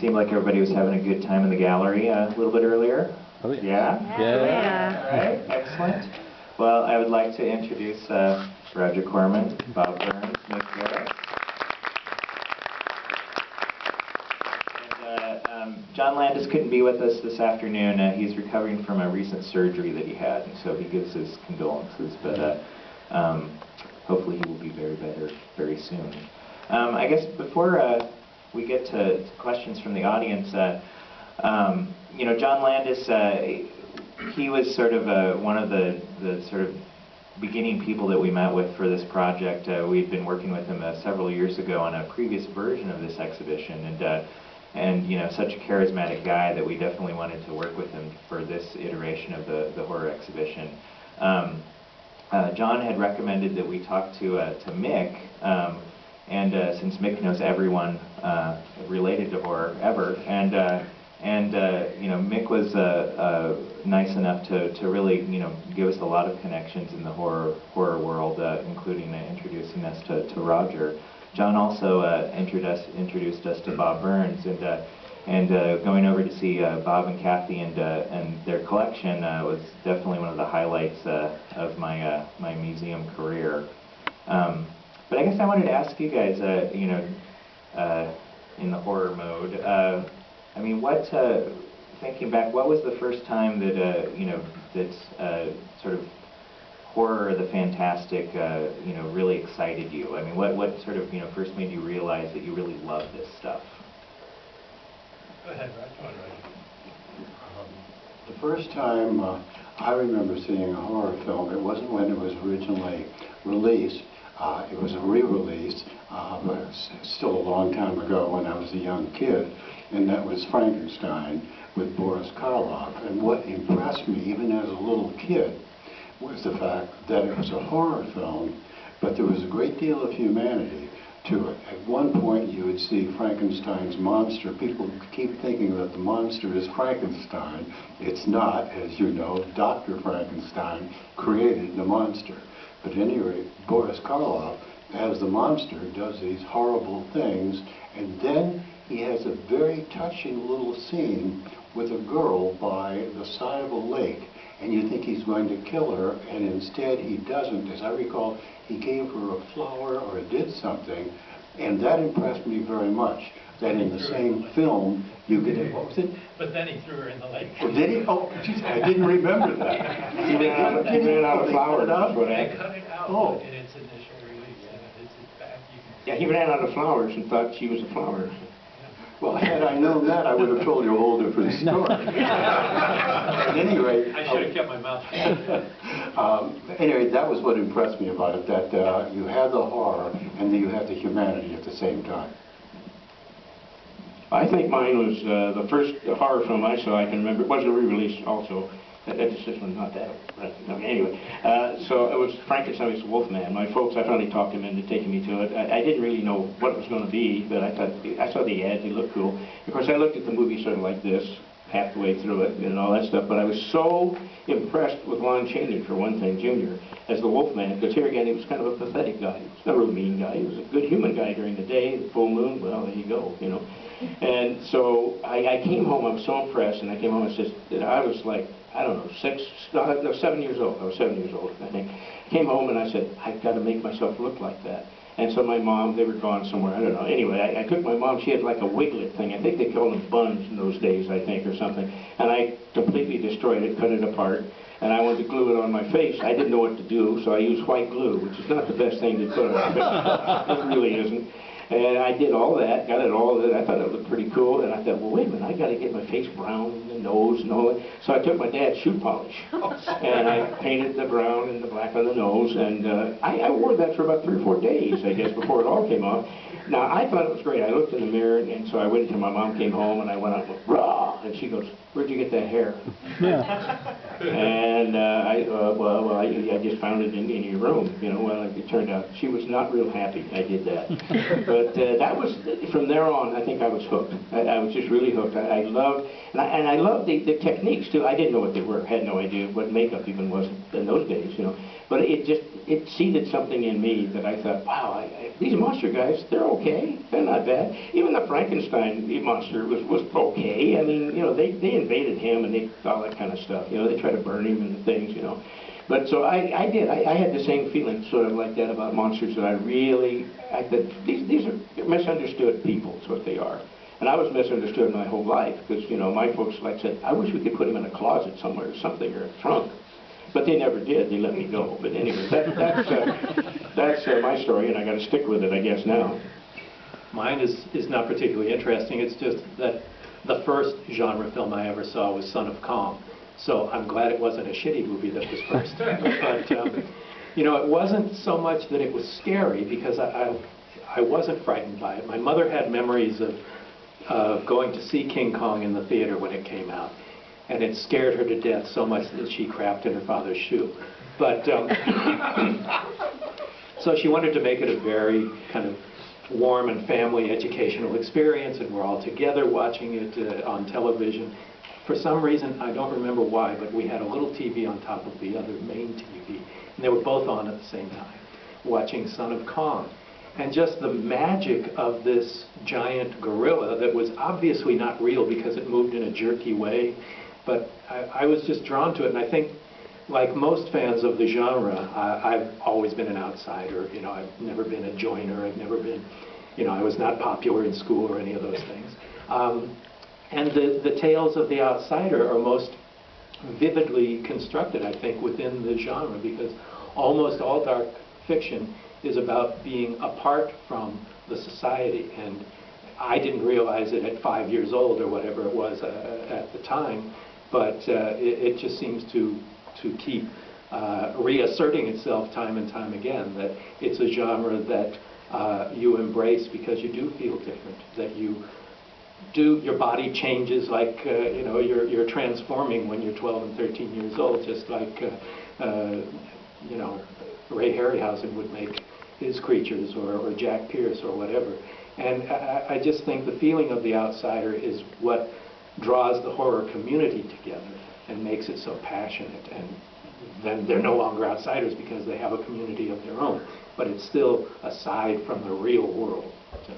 Seemed like everybody was having a good time in the gallery a little bit earlier. Oh, yeah? Yeah. All right, excellent. Well, I would like to introduce Roger Corman, Bob Burns, Mick Garris. And John Landis couldn't be with us this afternoon. He's recovering from a recent surgery that he had, and so he gives his condolences, but hopefully he will be better very soon. I guess before we get to questions from the audience, you know, John Landis, he was sort of one of the sort of beginning people that we met with for this project. We'd been working with him several years ago on a previous version of this exhibition, and you know, such a charismatic guy that we definitely wanted to work with him for this iteration of the horror exhibition. John had recommended that we talk to Mick, and since Mick knows everyone related to horror ever, and you know, Mick was nice enough to really, you know, give us a lot of connections in the horror world, including introducing us to Roger. John also introduced us to Bob Burns, and going over to see Bob and Kathy and their collection was definitely one of the highlights of my museum career. But I guess I wanted to ask you guys, you know, in the horror mode, I mean, thinking back, what was the first time that, you know, that sort of horror, the fantastic, you know, really excited you? I mean, what sort of, you know, first made you realize that you really love this stuff? Go ahead, Roger. The first time I remember seeing a horror film, it wasn't when it was originally released. It was a re-release, but still a long time ago when I was a young kid, and that was Frankenstein with Boris Karloff. And what impressed me, even as a little kid, was the fact that it was a horror film, but there was a great deal of humanity to it. At one point you would see Frankenstein's monster. People keep thinking that the monster is Frankenstein. It's not, as you know. Dr. Frankenstein created the monster. But at any rate, Boris Karloff, as the monster, does these horrible things, and then he has a very touching little scene with a girl by the side of a lake, and you think he's going to kill her, and instead he doesn't. As I recall, he gave her a flower or did something, and that impressed me very much. That in the same film, you could, what was it? But then he threw her in the lake. Oh, did he? Oh, geez, I didn't remember that. He ran out of flowers. That's what They happened. cut it out Oh. in its initial release. It's back. Yeah, he ran out of flowers and thought she was a flower. Well, had I known that, I would have told you a whole different story. At any rate, I should have kept my mouth shut. Anyway, that was what impressed me about it, that you had the horror and then you had the humanity at the same time. I think mine was the first horror film I saw. I can remember. It was a re-release also. This one, not that old. Right. Okay, anyway, so it was Frankenstein's Wolfman. My folks, I finally talked them into taking me to it. I didn't really know what it was going to be, but I thought, I saw the ads, they looked cool. Of course, I looked at the movie sort of like this, half the way through it and all that stuff, but I was so impressed with Lon Chaney, for one thing, Jr., as the Wolfman, because here again, he was kind of a pathetic guy. He was not a real mean guy. He was a good human guy during the day, the full moon, well, there you go, you know. And so I came home, I was so impressed, and I came home and said, I was like, I don't know, 7 years old. I was 7 years old, I think. I came home and I said, I've got to make myself look like that. And so my mom, they were gone somewhere, I don't know. Anyway, I took my mom, she had like a wiglet thing. I think they called them buns in those days, I think, or something. And I completely destroyed it, cut it apart. And I wanted to glue it on my face. I didn't know what to do, so I used white glue, which is not the best thing to put on your face. It really isn't. And I did all that, got it all, I thought it looked pretty cool, and I thought, well, wait a minute, I got to get my face brown and the nose and all that. So I took my dad's shoe polish, and I painted the brown and the black on the nose, and I wore that for about 3 or 4 days, I guess, before it all came off. Now, I thought it was great. I looked in the mirror, and so I waited until my mom came home, and I went out and went, rah! And she goes, where'd you get that hair? Yeah. And I just found it in your room, you know. Well, it turned out she was not real happy I did that. But that was, from there on, I think I was hooked. I was just really hooked. I loved, and I loved the techniques, too. I didn't know what they were, had no idea what makeup even was in those days, you know. But it seeded something in me that I thought, wow, these monster guys, they're okay. They're not bad. Even the Frankenstein monster was okay. I mean, you know, they invaded him and all that kind of stuff. You know, they tried to burn him and things, you know. But so I had the same feeling sort of like that about monsters, that these are misunderstood people, is what they are. And I was misunderstood my whole life because, you know, my folks like said, I wish we could put him in a closet somewhere or something, or a trunk. But they never did. They let me go. But anyway, that's my story, and I got to stick with it, I guess, now. Mine is not particularly interesting. It's just that the first genre film I ever saw was Son of Kong. So I'm glad it wasn't a shitty movie that was first. But, you know, it wasn't so much that it was scary, because I wasn't frightened by it. My mother had memories of going to see King Kong in the theater when it came out. And it scared her to death so much that she crapped in her father's shoe. But, so she wanted to make it a very kind of warm and family educational experience, and we're all together watching it on television. For some reason, I don't remember why, but we had a little TV on top of the other main TV, and they were both on at the same time, watching Son of Kong. And just the magic of this giant gorilla that was obviously not real because it moved in a jerky way, but I was just drawn to it. And I think, like most fans of the genre, I've always been an outsider. You know, I've never been a joiner. I've never been, you know, I was not popular in school or any of those things. And the tales of the outsider are most vividly constructed, I think, within the genre, because almost all dark fiction is about being apart from the society. And I didn't realize it at 5 years old or whatever it was at the time, but it just seems to keep reasserting itself time and time again, that it's a genre that you embrace because you do feel different, that your body changes, like you know, you're transforming when you're 12 and 13 years old, just like you know, Ray Harryhausen would make his creatures, or Jack Pierce, or whatever. And I just think the feeling of the outsider is what draws the horror community together and makes it so passionate. And then they're no longer outsiders because they have a community of their own, but it's still aside from the real world. So.